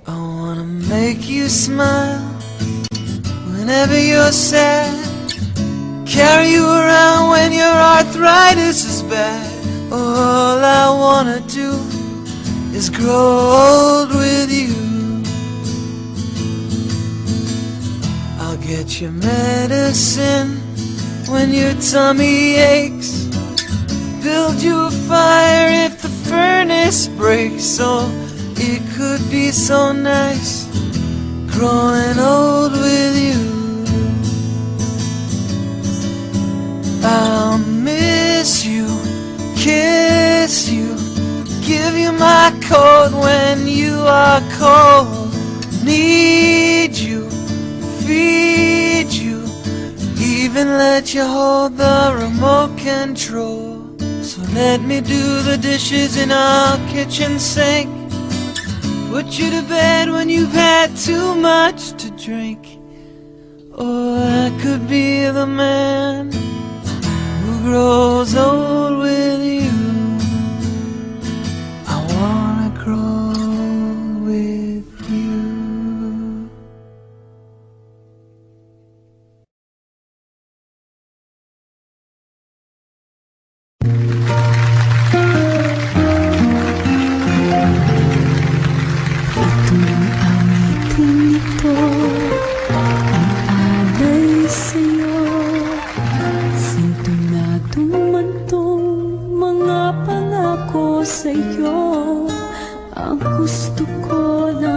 I wanna make you smile whenever you're sad, carry you around when your arthritis is bad. All I wanna do is grow old with you. I'll get you medicine when your tummy aches, build you a fire if the furnace breaks. Oh, it could be so nice growing old with you. I'll miss you, kiss you, give you my coat when you are cold. Need you, feed you, even let you hold the remote control. So let me do the dishes in our kitchen sink, put you to bed when you've had too much to drink. Or I could be the man who grows old with you. I wanna grow with you. Itong awitin ito ay alay sa'yo, sintonadong mantong mga pangako sa'yo. Ang gusto ko na